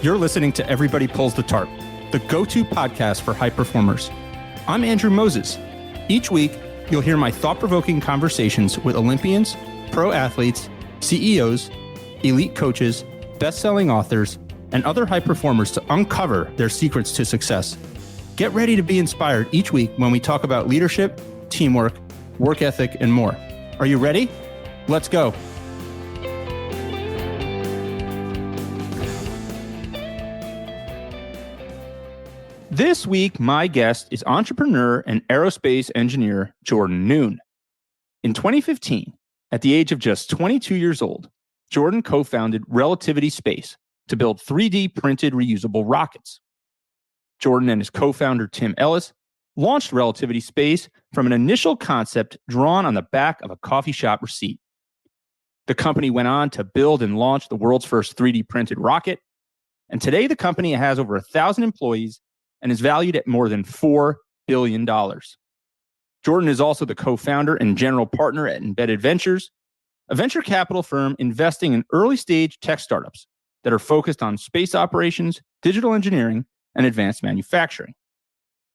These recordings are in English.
You're listening to Everybody Pulls the Tarp, the go-to podcast for high performers. I'm Andrew Moses. Each week, you'll hear my thought-provoking conversations with Olympians, pro athletes, CEOs, elite coaches, best-selling authors, and other high performers to uncover their secrets to success. Get ready to be inspired each week when we talk about leadership, teamwork, work ethic, and more. Are you ready? Let's go. This week, my guest is entrepreneur and aerospace engineer Jordan Noone. In 2015, at the age of just 22 years old, Jordan co-founded Relativity Space to build 3D printed reusable rockets. Jordan and his co-founder Tim Ellis launched Relativity Space from an initial concept drawn on the back of a coffee shop receipt. The company went on to build and launch the world's first 3D printed rocket, and today the company has over 1,000 employees and is valued at more than $4 billion. Jordan is also the co-founder and general partner at Embedded Ventures, a venture capital firm investing in early-stage tech startups that are focused on space operations, digital engineering, and advanced manufacturing.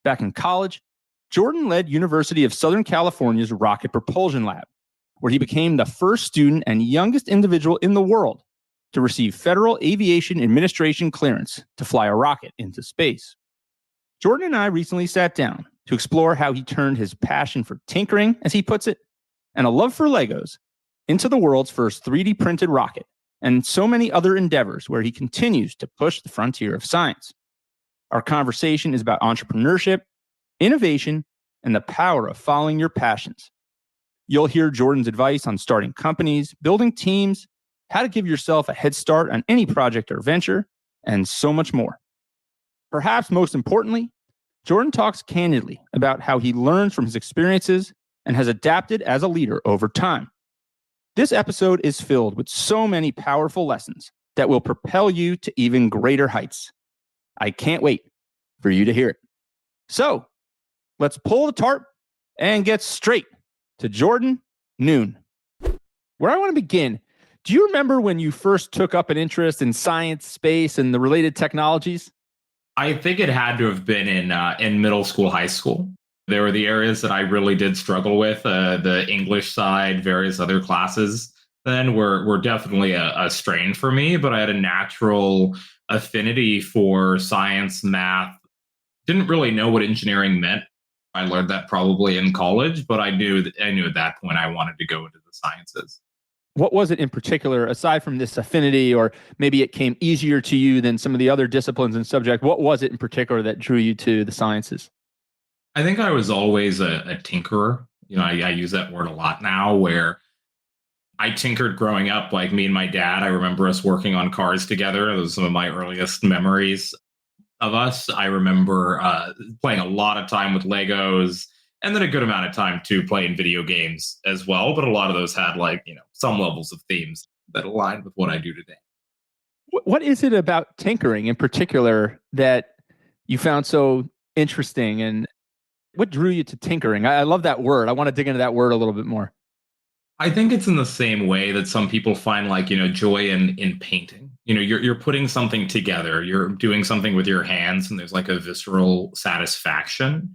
Back in college, Jordan led University of Southern California's Rocket Propulsion Lab, where he became the first student and youngest individual in the world to receive Federal Aviation Administration clearance to fly a rocket into space. Jordan and I recently sat down to explore how he turned his passion for tinkering, as he puts it, and a love for Legos into the world's first 3D printed rocket, and so many other endeavors where he continues to push the frontier of science. Our conversation is about entrepreneurship, innovation, and the power of following your passions. You'll hear Jordan's advice on starting companies, building teams, how to give yourself a head start on any project or venture, and so much more. Perhaps most importantly, Jordan talks candidly about how he learns from his experiences and has adapted as a leader over time. This episode is filled with so many powerful lessons that will propel you to even greater heights. I can't wait for you to hear it. So, let's pull the tarp and get straight to Jordan Noone. Where I want to begin, do you remember when you first took up an interest in science, space, and the related technologies? I think it had to have been in middle school, high school. There were the areas that I really did struggle with, the English side, various other classes. Then were definitely a strain for me, but I had a natural affinity for science, math. Didn't really know what engineering meant. I learned that probably in college, but I knew at that point I wanted to go into the sciences. What was it in particular, aside from this affinity, or maybe it came easier to you than some of the other disciplines and subjects? What was it in particular that drew you to the sciences? I think I was always a tinkerer. I use that word a lot now, where I tinkered growing up. Like me and my dad, I remember us working on cars together. Those are some of my earliest memories of us. I remember playing a lot of time with Legos, and then a good amount of time too playing video games as well. But a lot of those had some levels of themes that aligned with what I do today. What is it about tinkering in particular that you found so interesting, and what drew you to tinkering? I love that word. I want to dig into that word a little bit more. I think it's in the same way that some people find joy in painting. You're putting something together, you're doing something with your hands, and there's like a visceral satisfaction.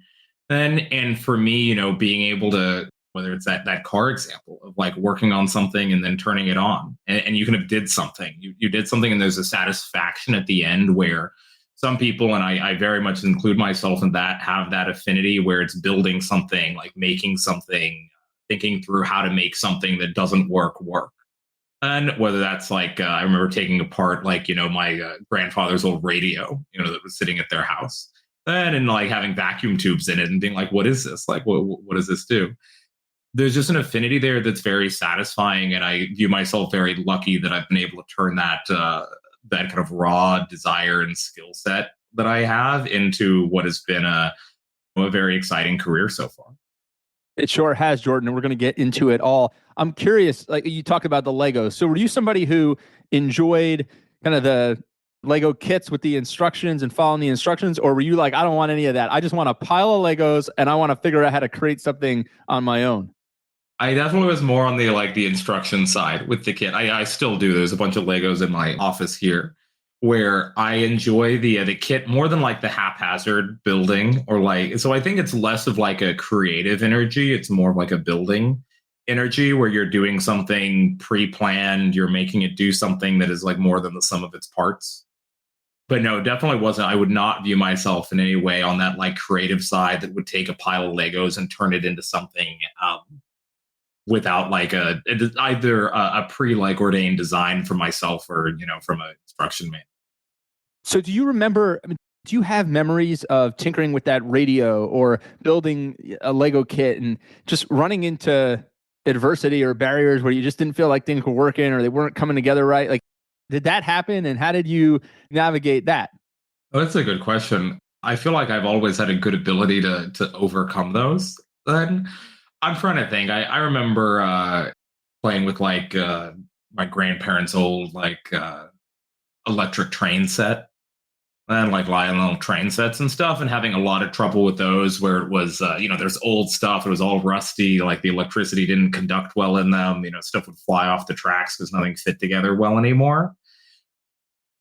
And for me, being able to, whether it's that car example of like working on something and then turning it on, and you kind of did something, you did something, and there's a satisfaction at the end where some people, and I very much include myself in that, have that affinity where it's building something, like making something, thinking through how to make something that doesn't work. And whether that's like, I remember taking apart my grandfather's old radio, that was sitting at their house. And like having vacuum tubes in it and being like, what is this? Like, what does this do? There's just an affinity there that's very satisfying. And I view myself very lucky that I've been able to turn that kind of raw desire and skill set that I have into what has been a very exciting career so far. It sure has, Jordan, and we're going to get into it all. I'm curious, like you talk about the Legos. So were you somebody who enjoyed kind of the Lego kits with the instructions and following the instructions, or were you like, I don't want any of that, I just want a pile of Legos and I want to figure out how to create something on my own? I definitely was more on the instruction side with the kit. I still do. There's a bunch of Legos in my office here, where I enjoy the kit more than like the haphazard building or like. So I think it's less of like a creative energy. It's more of like a building energy where you're doing something pre-planned. You're making it do something that is like more than the sum of its parts. But no, definitely wasn't. I would not view myself in any way on that like creative side that would take a pile of Legos and turn it into something without like either a pre like ordained design for myself or from a instruction manual. So do you remember, I mean, do you have memories of tinkering with that radio or building a Lego kit and just running into adversity or barriers where you just didn't feel like things were working or they weren't coming together right? Like, did that happen and how did you navigate that? Oh, that's a good question. I feel like I've always had a good ability to overcome those. Then I'm trying to think. I remember playing with like my grandparents' old like electric train set and like little train sets and stuff, and having a lot of trouble with those where it was there's old stuff. It was all rusty. Like the electricity didn't conduct well in them. Stuff would fly off the tracks because nothing fit together well anymore.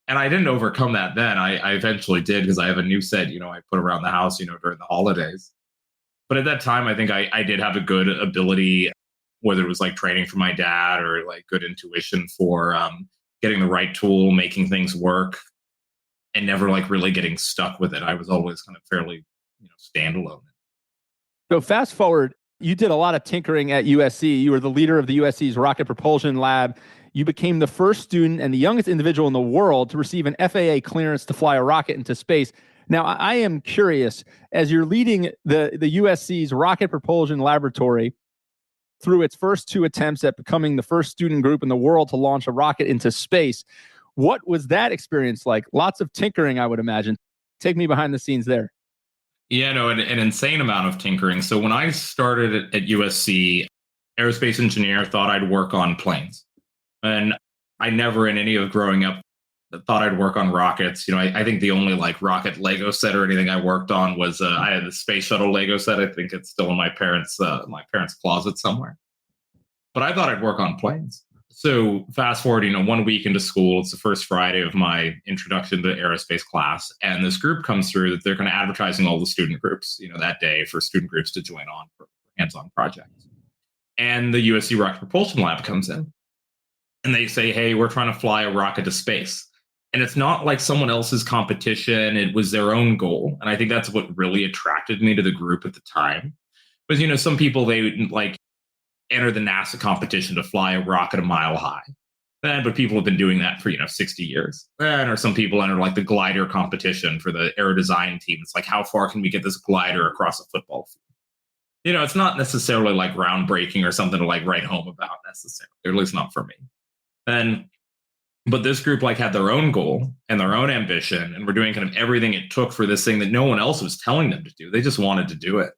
And I didn't overcome that then. I eventually did because I have a new set, I put around the house, during the holidays. But at that time, I think I did have a good ability, whether it was like training from my dad or like good intuition for getting the right tool, making things work, and never like really getting stuck with it. I was always kind of fairly, standalone. So fast forward, you did a lot of tinkering at USC. You were the leader of the USC's rocket propulsion lab. You became the first student and the youngest individual in the world to receive an FAA clearance to fly a rocket into space. Now, I am curious, as you're leading the USC's rocket propulsion laboratory through its first two attempts at becoming the first student group in the world to launch a rocket into space, what was that experience like? Lots of tinkering, I would imagine. Take me behind the scenes there. Yeah, no, an insane amount of tinkering. So when I started at USC, aerospace engineer, thought I'd work on planes. And I never in any of growing up thought I'd work on rockets. I think the only like rocket Lego set or anything I worked on was I had the space shuttle Lego set. I think it's still in my parents' closet somewhere. But I thought I'd work on planes. So fast forward, 1 week into school, it's the first Friday of my introduction to aerospace class, and this group comes through that they're kind of advertising all the student groups, that day for student groups to join on for hands-on projects. And the USC Rocket Propulsion Lab comes in, and they say, "Hey, we're trying to fly a rocket to space." And it's not like someone else's competition; it was their own goal, and I think that's what really attracted me to the group at the time. Because some people they would like enter the NASA competition to fly a rocket a mile high. But people have been doing that for 60 years. Or some people enter like the glider competition for the aero design team. It's like, how far can we get this glider across a football field? It's not necessarily like groundbreaking or something to like write home about necessarily, or at least not for me. But this group like had their own goal and their own ambition, and were doing kind of everything it took for this thing that no one else was telling them to do. They just wanted to do it.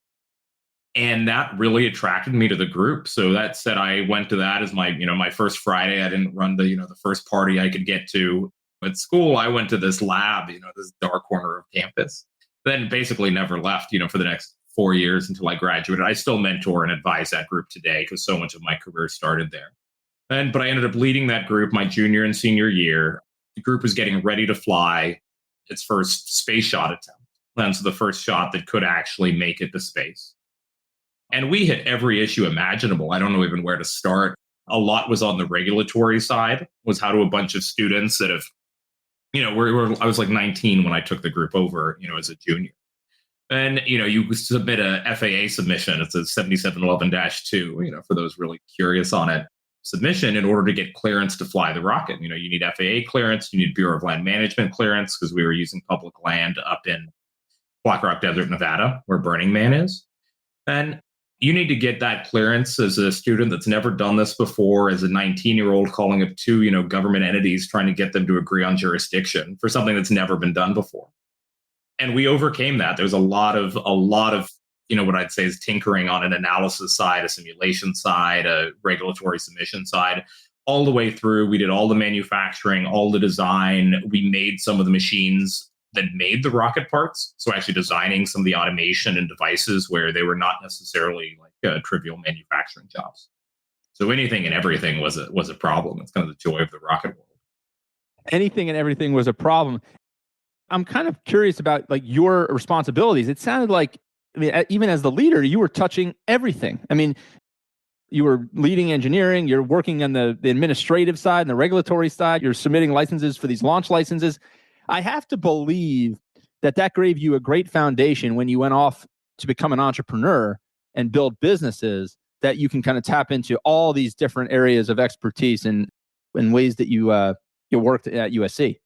And that really attracted me to the group. So that said, I went to that as my first Friday. I didn't run the first party I could get to at school. I went to this lab, this dark corner of campus. Then basically never left, for the next 4 years until I graduated. I still mentor and advise that group today because so much of my career started there. But I ended up leading that group my junior and senior year. The group was getting ready to fly its first space shot attempt. And so the first shot that could actually make it to space. And we hit every issue imaginable. I don't know even where to start. A lot was on the regulatory side, was how do a bunch of students that have, I was like 19 when I took the group over, as a junior. And, you submit a FAA submission. It's a 7711-2, for those really curious on it, submission in order to get clearance to fly the rocket. You need FAA clearance, you need Bureau of Land Management clearance because we were using public land up in Black Rock Desert, Nevada, where Burning Man is. And you need to get that clearance as a student that's never done this before, as a 19-year-old calling up two, government entities trying to get them to agree on jurisdiction for something that's never been done before. And we overcame that. There's a lot of, what I'd say is tinkering on an analysis side, a simulation side, a regulatory submission side, all the way through. We did all the manufacturing, all the design. We made some of the machines that made the rocket parts. So actually designing some of the automation and devices where they were not necessarily like trivial manufacturing jobs. So anything and everything was a problem. It's kind of the joy of the rocket world. anything and everything was a problem. I'm kind of curious about like your responsibilities. It sounded like, I mean, even as the leader, you were touching everything. I mean, you were leading engineering, you're working on the administrative side and the regulatory side, you're submitting licenses for these launch licenses. I have to believe that that gave you a great foundation when you went off to become an entrepreneur and build businesses that you can kind of tap into all these different areas of expertise and in ways that you worked at USC.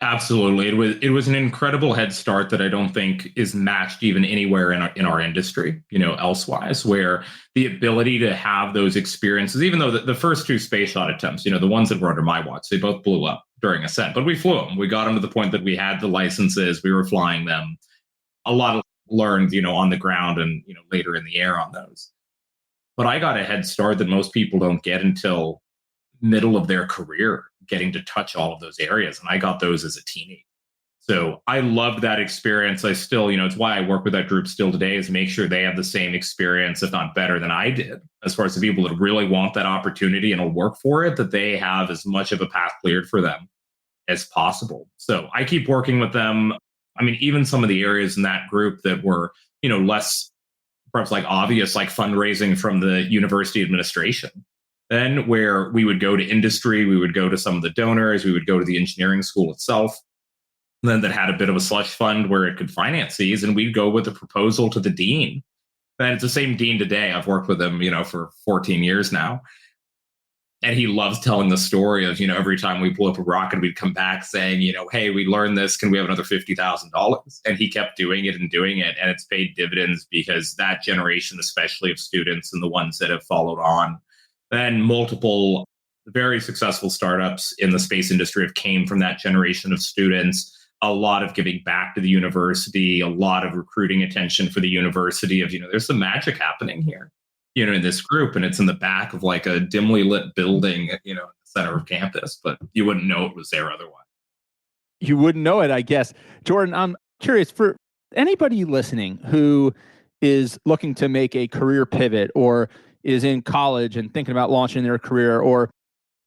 Absolutely. It was an incredible head start that I don't think is matched even anywhere in our industry, elsewise, where the ability to have those experiences, even though the first two space shot attempts, the ones that were under my watch, they both blew up during ascent, but we flew them. We got them to the point that we had the licenses, we were flying them. A lot of learned, on the ground and, later in the air on those. But I got a head start that most people don't get until middle of their career, getting to touch all of those areas. And I got those as a teenager. So I loved that experience. I still, it's why I work with that group still today, is make sure they have the same experience, if not better than I did, as far as the people that really want that opportunity and will work for it, that they have as much of a path cleared for them as possible. So I keep working with them. I mean, even some of the areas in that group that were, less perhaps like obvious, like fundraising from the university administration. Then where we would go to industry, we would go to some of the donors, we would go to the engineering school itself. And then that had a bit of a slush fund where it could finance these, and we'd go with a proposal to the dean. And it's the same dean today. I've worked with him, for 14 years now. And he loves telling the story of, every time we pull up a rocket, we'd come back saying, hey, we learned this. Can we have another $50,000? And he kept doing it. And it's paid dividends, because that generation, especially of students and the ones that have followed on, then multiple very successful startups in the space industry have came from that generation of students. A lot of giving back to the university, a lot of recruiting attention for the university of, there's some magic happening here, in this group. And it's in the back of like a dimly lit building, in the center of campus, but you wouldn't know it was there otherwise. You wouldn't know it, I guess. Jordan, I'm curious, for anybody listening who is looking to make a career pivot, or is in college and thinking about launching their career, or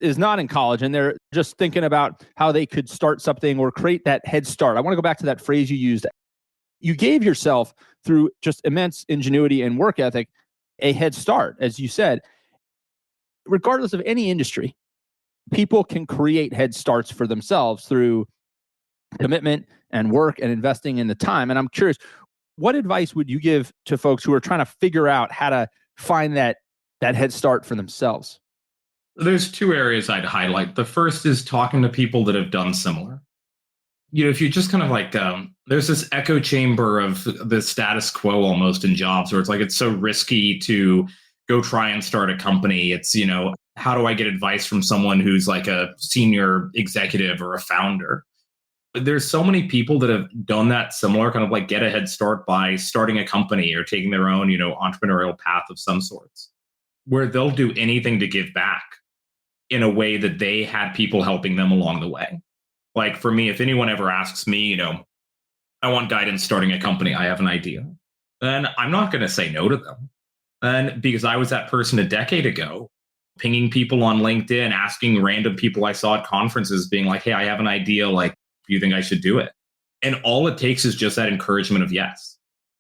is not in college and they're just thinking about how they could start something or create that head start. I want to go back to that phrase you used. You gave yourself, through just immense ingenuity and work ethic, a head start, as you said. Regardless of any industry, people can create head starts for themselves through commitment and work and investing in the time. And I'm curious, what advice would you give to folks who are trying to figure out how to find that head start for themselves? There's two areas I'd highlight. The first is talking to people that have done similar. If you just kind of like, there's this echo chamber of the status quo almost in jobs, where it's like, it's so risky to go try and start a company. It's, how do I get advice from someone who's like a senior executive or a founder? There's so many people that have done that similar, kind of like get a head start by starting a company or taking their own, entrepreneurial path of some sorts, where they'll do anything to give back in a way that they had people helping them along the way. Like for me, if anyone ever asks me, I want guidance starting a company, I have an idea, then I'm not going to say no to them. And because I was that person a decade ago, pinging people on LinkedIn, asking random people I saw at conferences, being like, hey, I have an idea. Like, do you think I should do it? And all it takes is just that encouragement of yes.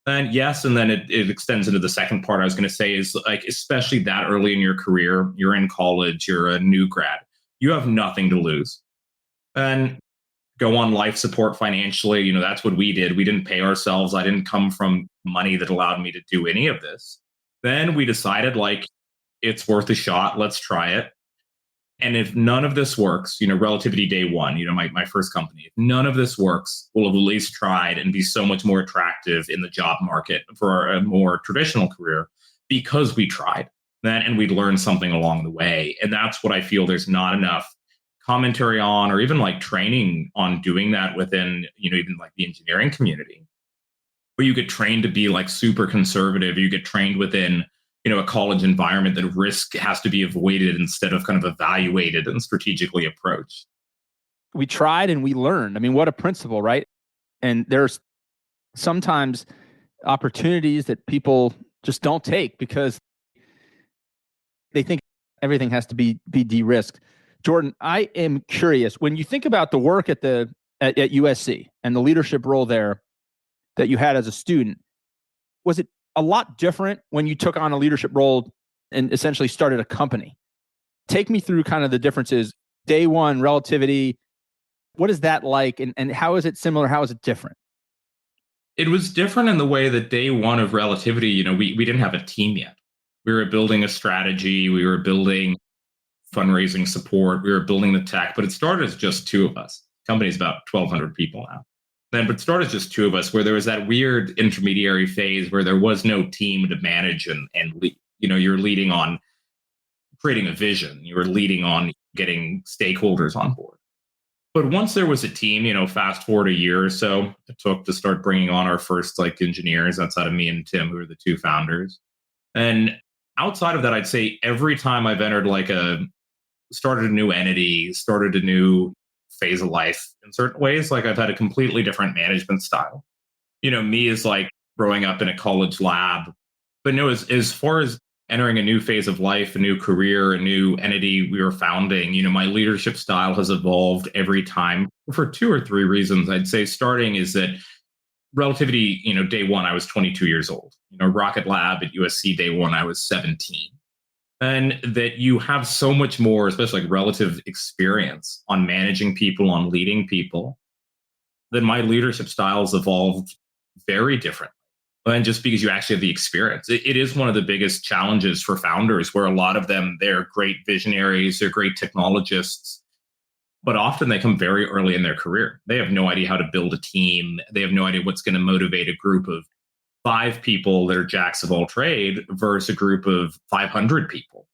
And yes, and then it extends into the second part I was going to say is like, especially that early in your career, you're in college, you're a new grad, you have nothing to lose. And go on life support financially. That's what we did. We didn't pay ourselves. I didn't come from money that allowed me to do any of this. Then we decided like, it's worth a shot. Let's try it. And if none of this works, Relativity Day One, my first company, if none of this works, we'll have at least tried and be so much more attractive in the job market for a more traditional career because we tried that and we learned something along the way. And that's what I feel there's not enough commentary on, or even like training on doing that within, even like the engineering community, where you get trained to be like super conservative. You get trained within, a college environment that risk has to be avoided instead of kind of evaluated and strategically approached. We tried and we learned. I mean, what a principle, right? And there's sometimes opportunities that people just don't take because they think everything has to be de-risked. Jordan, I am curious when you think about the work at USC and the leadership role there that you had as a student. Was it a lot different when you took on a leadership role and essentially started a company? Take me through kind of the differences. Day one, relativity. What is that like? And how is it similar? How is it different? It was different in the way that day one of relativity, we didn't have a team yet. We were building a strategy, we were building fundraising support, we were building the tech, but it started as just two of us. The company's about 1,200 people now. But it started as just two of us, where there was that weird intermediary phase where there was no team to manage and lead. You're leading on creating a vision, you were leading on getting stakeholders on board. But once there was a team, fast forward a year or so, it took to start bringing on our first engineers outside of me and Tim, who are the two founders. And outside of that, I'd say every time I've entered started a new entity, started a new phase of life in certain ways, I've had a completely different management style. Me is growing up in a college lab. But no, as far as entering a new phase of life, a new career, a new entity we were founding, my leadership style has evolved every time for two or three reasons. I'd say starting is that relativity, day one, I was 22 years old. Rocket Lab at USC day one, I was 17. And that you have so much more, especially relative experience on managing people, on leading people, that my leadership styles evolved very differently. And just because you actually have the experience, it is one of the biggest challenges for founders, where a lot of them, they're great visionaries, they're great technologists, but often they come very early in their career. They have no idea how to build a team. They have no idea what's going to motivate a group of 5 people that are jacks of all trade versus a group of 500 people.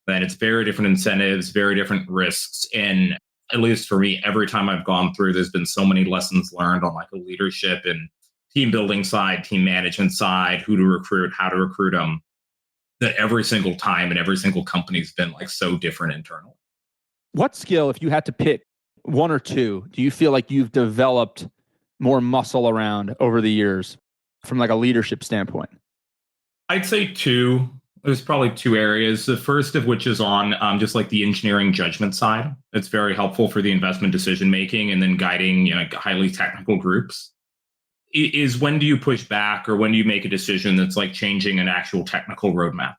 And it's very different incentives, very different risks. And at least for me, every time I've gone through, there's been so many lessons learned on a leadership and team building side, team management side, who to recruit, how to recruit them, that every single time and every single company's been so different internally. What skill, if you had to pick one or two, do you feel like you've developed more muscle around over the years from a leadership standpoint? I'd say two. There's probably two areas. The first of which is on just the engineering judgment side. It's very helpful for the investment decision making and then guiding highly technical groups. Is when do you push back, or when do you make a decision that's changing an actual technical roadmap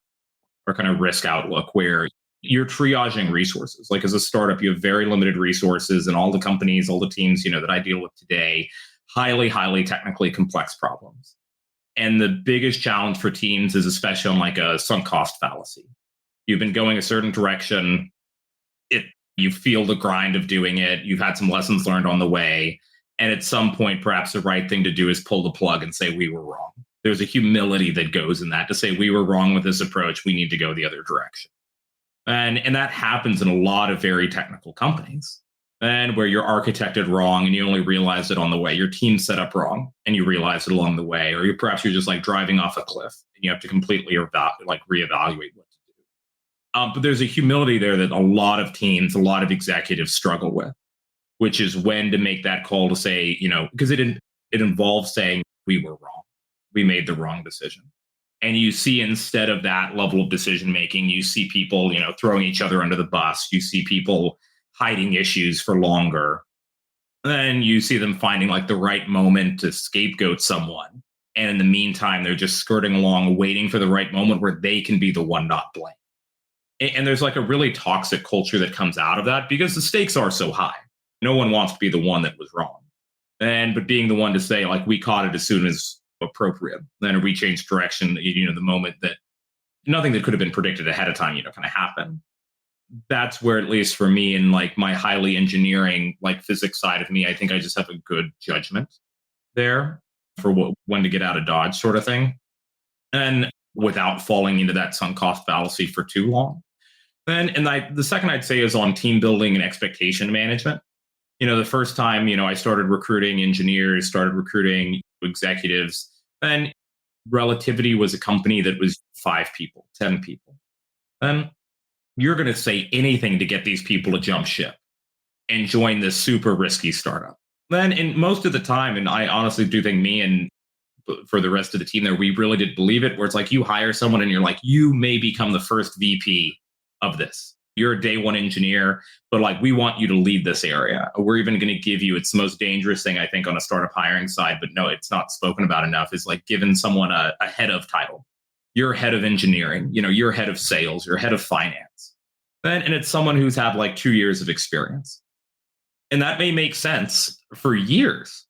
or kind of risk outlook, where you're triaging resources. As a startup, you have very limited resources, and all the companies, all the teams, that I deal with today, highly, highly technically complex problems. And the biggest challenge for teams is especially on a sunk cost fallacy. You've been going a certain direction. You feel the grind of doing it. You've had some lessons learned on the way. And at some point, perhaps the right thing to do is pull the plug and say, we were wrong. There's a humility that goes in that, to say, we were wrong with this approach. We need to go the other direction. And that happens in a lot of very technical companies. And where you're architected wrong and you only realize it on the way. Your team's set up wrong and you realize it along the way. Or perhaps you're just driving off a cliff and you have to completely reevaluate what to do. But there's a humility there that a lot of teams, a lot of executives struggle with, which is when to make that call to say, because it involves saying, we were wrong. We made the wrong decision. And you see, instead of that level of decision making, you see people, throwing each other under the bus. You see people hiding issues for longer. Then you see them finding the right moment to scapegoat someone. And in the meantime, they're just skirting along, waiting for the right moment where they can be the one not blamed. And there's a really toxic culture that comes out of that, because the stakes are so high. No one wants to be the one that was wrong. But being the one to say, we caught it as soon as appropriate, then we changed direction, the moment that nothing that could have been predicted ahead of time, kind of happened. That's where, at least for me, in my highly engineering, physics side of me, I think I just have a good judgment there for when to get out of Dodge, sort of thing. And without falling into that sunk cost fallacy for too long. The second I'd say is on team building and expectation management. The first time, I started recruiting engineers, started recruiting executives, then Relativity was a company that was 5 people, 10 people. Then you're going to say anything to get these people to jump ship and join this super risky startup. Then, in most of the time, and I honestly do think me and for the rest of the team there, we really did believe it, where it's you hire someone and you're you may become the first VP of this. You're a day one engineer, but like we want you to lead this area. We're even going to give you, it's the most dangerous thing I think on a startup hiring side, but no, it's not spoken about enough, is like giving someone a head of title. You're head of engineering, you're head of sales, you're head of finance. And it's someone who's had like 2 years of experience. And that may make sense for years.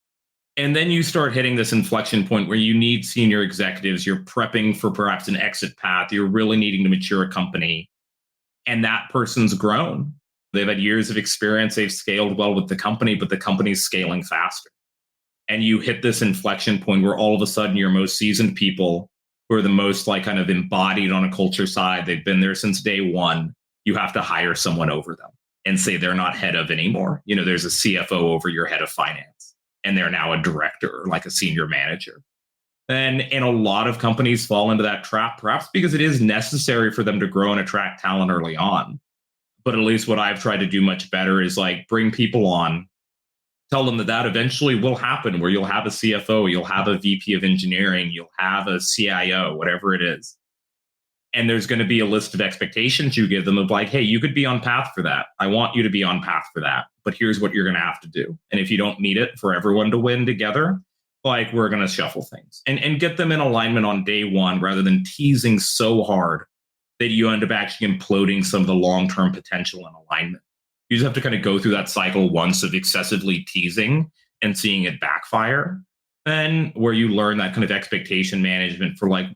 And then you start hitting this inflection point where you need senior executives. You're prepping for perhaps an exit path. You're really needing to mature a company. And that person's grown. They've had years of experience. They've scaled well with the company, but the company's scaling faster. And you hit this inflection point where all of a sudden your most seasoned people who are the most like kind of embodied on a culture side, they've been there since day one. You have to hire someone over them and say they're not head of anymore. There's a CFO over your head of finance, and they're now a director or like a senior manager. And a lot of companies fall into that trap, perhaps because it is necessary for them to grow and attract talent early on. But at least what I've tried to do much better is like bring people on, tell them that eventually will happen, where you'll have a CFO, you'll have a VP of engineering, you'll have a CIO, whatever it is. And there's going to be a list of expectations you give them of like, hey, you could be on path for that. I want you to be on path for that. But here's what you're going to have to do. And if you don't meet it for everyone to win together, like we're going to shuffle things and get them in alignment on day one rather than teasing so hard that you end up actually imploding some of the long-term potential and alignment. You just have to kind of go through that cycle once of excessively teasing and seeing it backfire. Then where you learn that kind of expectation management for like,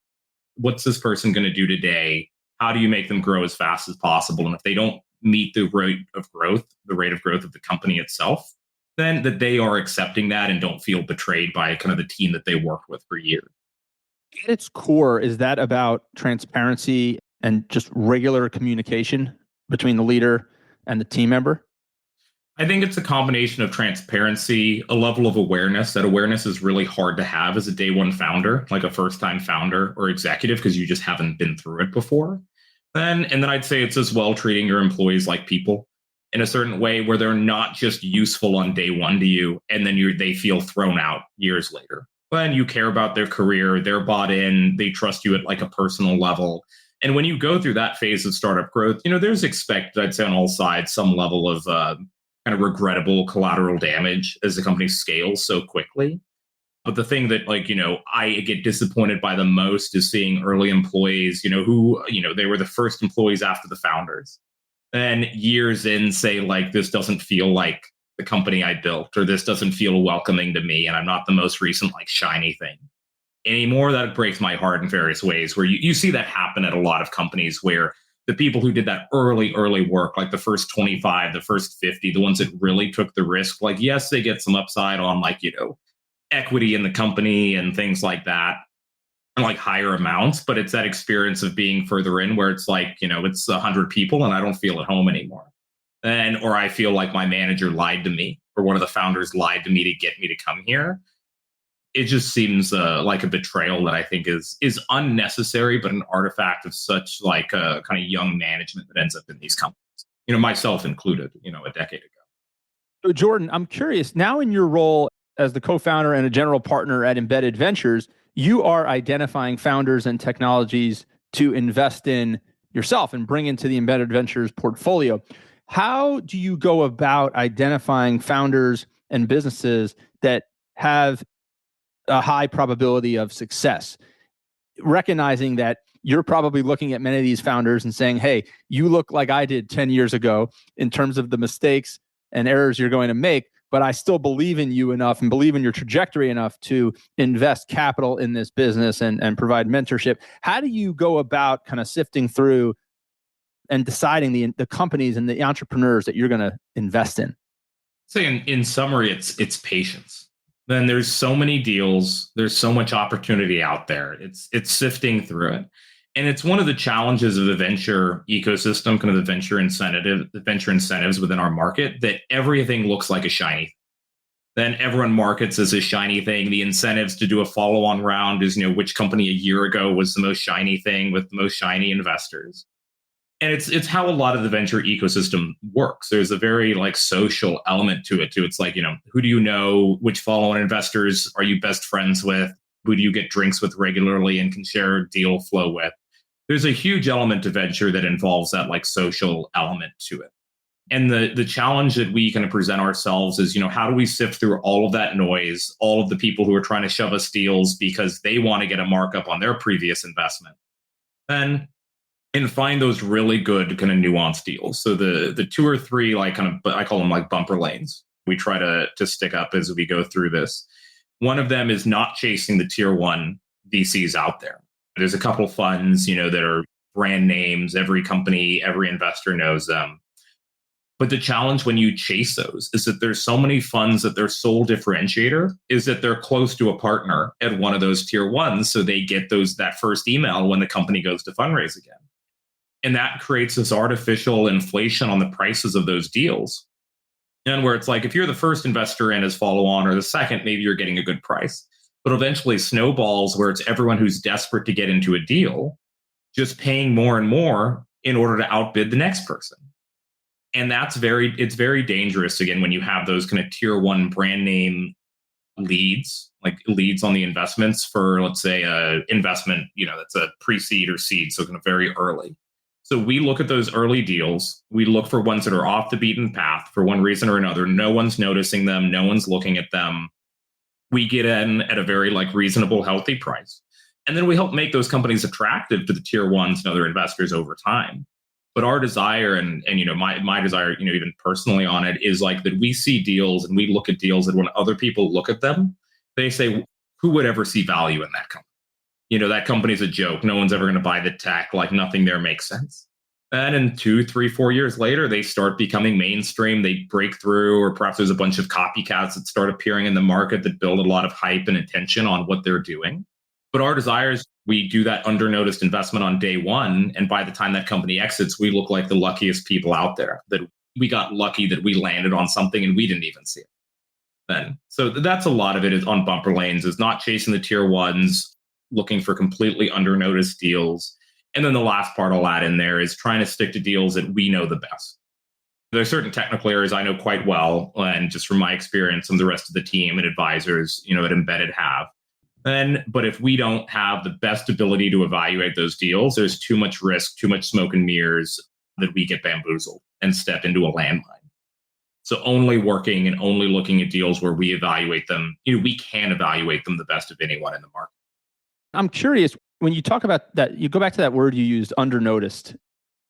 what's this person going to do today? How do you make them grow as fast as possible? And if they don't meet the rate of growth of the company itself, then that they are accepting that and don't feel betrayed by kind of the team that they worked with for years. At its core, is that about transparency and just regular communication between the leader and the team member? I think it's a combination of transparency, a level of awareness. That awareness is really hard to have as a day one founder, like a first time founder or executive, because you just haven't been through it before. And then I'd say it's as well treating your employees like people in a certain way where they're not just useful on day one to you, and then they feel thrown out years later. When you care about their career, they're bought in, they trust you at like a personal level. And when you go through that phase of startup growth, there's expected, I'd say on all sides, some level of kind of regrettable collateral damage as the company scales so quickly. But the thing that I get disappointed by the most is seeing early employees, who, they were the first employees after the founders. And years in say like, this doesn't feel like the company I built, or this doesn't feel welcoming to me. And I'm not the most recent like shiny thing anymore. That breaks my heart in various ways, where you see that happen at a lot of companies where the people who did that early work, like the first 25, the first 50, the ones that really took the risk, like, yes, they get some upside on like, equity in the company and things like that, and like higher amounts. But it's that experience of being further in where it's like, it's 100 people and I don't feel at home anymore. Or I feel like my manager lied to me, or one of the founders lied to me to get me to come here. It just seems like a betrayal that I think is unnecessary, but an artifact of such like a kind of young management that ends up in these companies, myself included, a decade ago. So Jordan, I'm curious, now in your role as the co-founder and a general partner at Embedded Ventures, you are identifying founders and technologies to invest in yourself and bring into the Embedded Ventures portfolio. How do you go about identifying founders and businesses that have a high probability of success, recognizing that you're probably looking at many of these founders and saying, hey, you look like I did 10 years ago in terms of the mistakes and errors you're going to make, but I still believe in you enough and believe in your trajectory enough to invest capital in this business and provide mentorship. How do you go about kind of sifting through and deciding the companies and the entrepreneurs that you're going to invest in? So in summary, it's patience. Then there's so many deals, there's so much opportunity out there. It's sifting through it. And it's one of the challenges of the venture ecosystem, kind of the venture incentives within our market, that everything looks like a shiny thing. Then everyone markets as a shiny thing. The incentives to do a follow-on round is, which company a year ago was the most shiny thing with the most shiny investors. And it's how a lot of the venture ecosystem works. There's a very like social element to it too. It's like, who do you know? Which follow-on investors are you best friends with? Who do you get drinks with regularly and can share deal flow with? there's a huge element to venture that involves that like social element to it. And the challenge that we kind of present ourselves is, how do we sift through all of that noise, all of the people who are trying to shove us deals because they want to get a markup on their previous investment, and find those really good kind of nuanced deals. So the two or three, like kind of, I call them like bumper lanes, we try to stick up as we go through this. One of them is not chasing the tier one VCs out there. There's a couple funds, that are brand names. Every company, every investor knows them. But the challenge when you chase those is that there's so many funds that their sole differentiator is that they're close to a partner at one of those tier ones. So they get that first email when the company goes to fundraise again. And that creates this artificial inflation on the prices of those deals. And where it's like, if you're the first investor in as follow on or the second, maybe you're getting a good price. But eventually snowballs where it's everyone who's desperate to get into a deal, just paying more and more in order to outbid the next person. And it's very dangerous, again, when you have those kind of tier one brand name leads, like leads on the investments for, let's say, a investment, that's a pre-seed or seed, so kind of very early. So we look at those early deals. We look for ones that are off the beaten path for one reason or another. No one's noticing them. No one's looking at them. We get in at a very like reasonable, healthy price. And then we help make those companies attractive to the tier ones and other investors over time. But our desire and my desire, even personally on it, is like that we see deals and we look at deals that when other people look at them, they say, who would ever see value in that company? That company's a joke. No one's ever going to buy the tech. Like nothing there makes sense. And in 2, 3, 4 years later, they start becoming mainstream. They break through, or perhaps there's a bunch of copycats that start appearing in the market that build a lot of hype and attention on what they're doing. But our desire is we do that under-noticed investment on day one. And by the time that company exits, we look like the luckiest people out there, that we got lucky that we landed on something and we didn't even see it then. So that's a lot of it is on bumper lanes, is not chasing the tier ones, looking for completely under-noticed deals. And then the last part I'll add in there is trying to stick to deals that we know the best. There are certain technical areas I know quite well, and just from my experience and the rest of the team and advisors, at Embedded have. But if we don't have the best ability to evaluate those deals, there's too much risk, too much smoke and mirrors that we get bamboozled and step into a landmine. So only working and only looking at deals where we evaluate them, we can evaluate them the best of anyone in the market. I'm curious, when you talk about that, you go back to that word you used, under-noticed,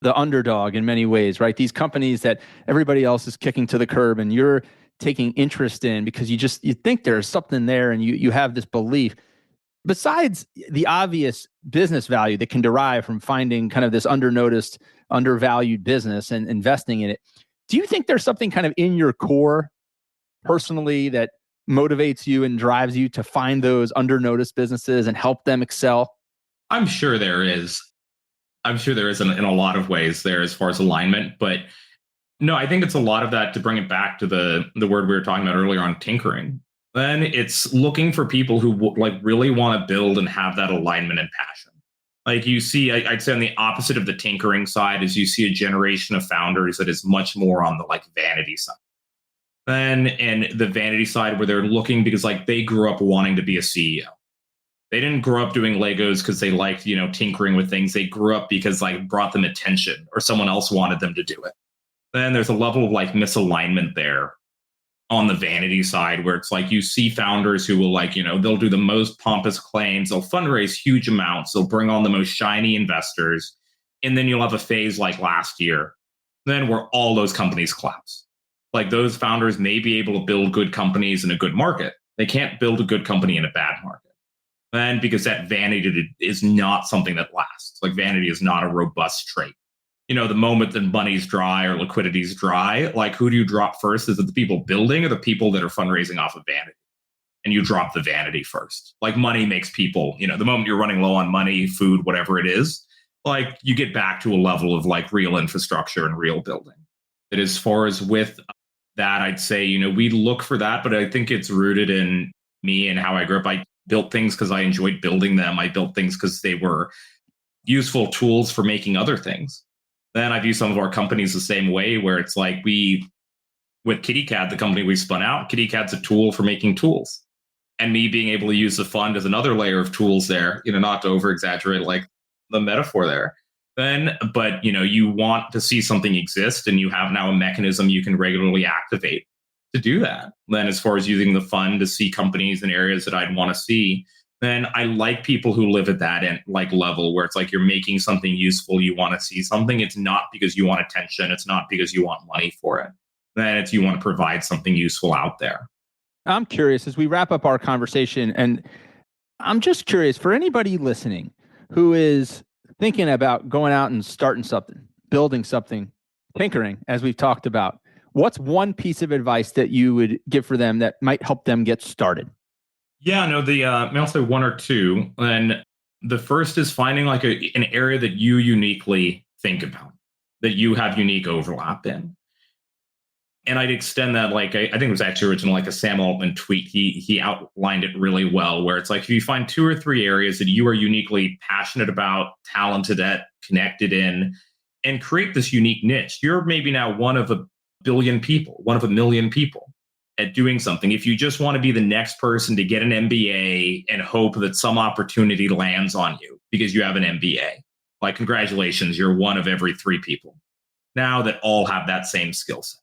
the underdog in many ways, right? These companies that everybody else is kicking to the curb and you're taking interest in because you think there's something there and you have this belief. Besides the obvious business value that can derive from finding kind of this under-noticed, undervalued business and investing in it, do you think there's something kind of in your core personally that motivates you and drives you to find those under-noticed businesses and help them excel? I'm sure there is. I'm sure there is in a lot of ways there as far as alignment. But no, I think it's a lot of that, to bring it back to the word we were talking about earlier on tinkering. Then it's looking for people who like really want to build and have that alignment and passion. Like you see, I'd say on the opposite of the tinkering side is you see a generation of founders that is much more on the like vanity side. And the vanity side where they're looking because like they grew up wanting to be a CEO. They didn't grow up doing Legos because they liked, tinkering with things. They grew up because like brought them attention or someone else wanted them to do it. Then there's a level of like misalignment there on the vanity side where it's like you see founders who will like, they'll do the most pompous claims. They'll fundraise huge amounts. They'll bring on the most shiny investors. And then you'll have a phase like last year, then where all those companies collapse. Like those founders may be able to build good companies in a good market. They can't build a good company in a bad market. And because that vanity is not something that lasts. Like vanity is not a robust trait. The moment that money's dry or liquidity's dry, like who do you drop first? Is it the people building or the people that are fundraising off of vanity? And you drop the vanity first. Like money makes people, the moment you're running low on money, food, whatever it is, like you get back to a level of like real infrastructure and real building. But as far as with that, I'd say, we look for that, but I think it's rooted in me and how I grew up. I built things because I enjoyed building them. I built things because they were useful tools for making other things. Then I view some of our companies the same way, where it's like with KittyCat, the company we spun out, KittyCat's a tool for making tools. And me being able to use the fund as another layer of tools there, not to over exaggerate, like the metaphor there. Then, but you want to see something exist, and you have now a mechanism you can regularly activate to do that. Then, as far as using the fund to see companies in areas that I'd want to see, then I like people who live at that level where it's like you're making something useful, you want to see something. It's not because you want attention, it's not because you want money for it. Then it's you want to provide something useful out there. I'm curious as we wrap up our conversation, and I'm just curious for anybody listening who is thinking about going out and starting something, building something, tinkering, as we've talked about. What's one piece of advice that you would give for them that might help them get started? Yeah, no, I'll say one or two. And the first is finding an area that you uniquely think about, that you have unique overlap in. And I'd extend that, I think it was actually original, a Sam Altman tweet. He outlined it really well, where it's if you find 2 or 3 areas that you are uniquely passionate about, talented at, connected in, and create this unique niche. You're maybe now one of a billion people, one of a million people at doing something. If you just want to be the next person to get an MBA and hope that some opportunity lands on you because you have an MBA, congratulations, you're one of every 3 people now that all have that same skill set.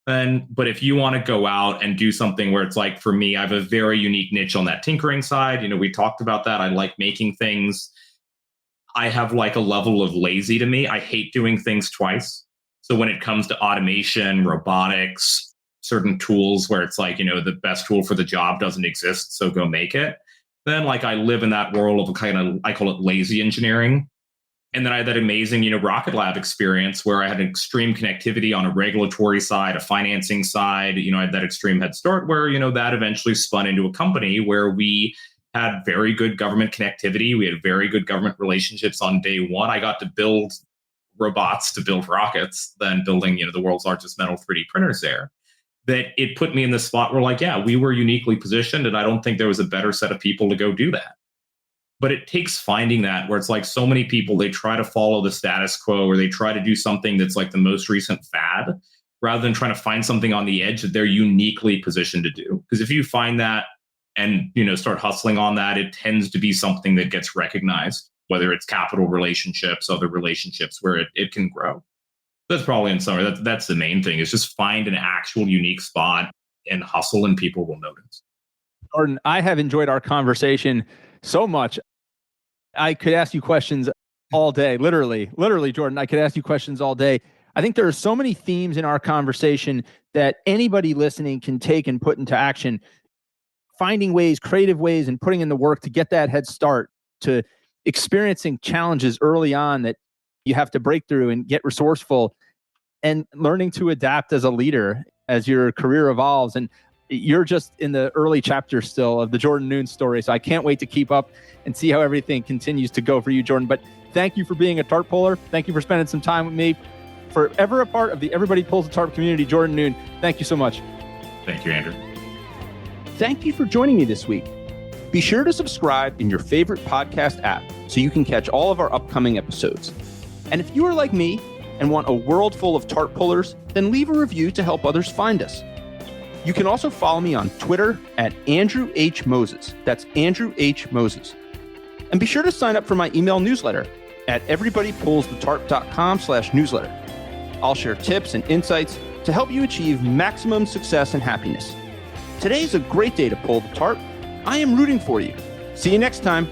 But if you want to go out and do something where it's for me, I have a very unique niche on that tinkering side. We talked about that. I like making things. I have a level of lazy to me. I hate doing things twice. So when it comes to automation, robotics, certain tools where it's the best tool for the job doesn't exist, so go make it. Then I live in that world of I call it lazy engineering. And then I had that amazing, Rocket Lab experience where I had an extreme connectivity on a regulatory side, a financing side. I had that extreme head start where, that eventually spun into a company where we had very good government connectivity. We had very good government relationships on day one. I got to build robots to build rockets, then building, the world's largest metal 3D printers there. That it put me in the spot where we were uniquely positioned, and I don't think there was a better set of people to go do that. But it takes finding that where it's so many people, they try to follow the status quo or they try to do something that's the most recent fad rather than trying to find something on the edge that they're uniquely positioned to do. Because if you find that and, start hustling on that, it tends to be something that gets recognized, whether it's capital relationships, other relationships where it can grow. That's probably in summary, that's the main thing is just find an actual unique spot and hustle and people will notice. Jordan, I have enjoyed our conversation so much. I could ask you questions all day, literally, Jordan, I could ask you questions all day. I think there are so many themes in our conversation that anybody listening can take and put into action, finding ways, creative ways, and putting in the work to get that head start, to experiencing challenges early on that you have to break through and get resourceful, and learning to adapt as a leader as your career evolves. And you're just in the early chapters still of the Jordan Noone story. So I can't wait to keep up and see how everything continues to go for you, Jordan. But thank you for being a tarp puller. Thank you for spending some time with me. Forever a part of the Everybody Pulls the Tarp community, Jordan Noone, thank you so much. Thank you, Andrew. Thank you for joining me this week. Be sure to subscribe in your favorite podcast app so you can catch all of our upcoming episodes. And if you are like me and want a world full of tarp pullers, then leave a review to help others find us. You can also follow me on Twitter at Andrew H. Moses. That's Andrew H. Moses. And be sure to sign up for my email newsletter at everybodypullsthetarp.com/newsletter. I'll share tips and insights to help you achieve maximum success and happiness. Today is a great day to pull the tarp. I am rooting for you. See you next time.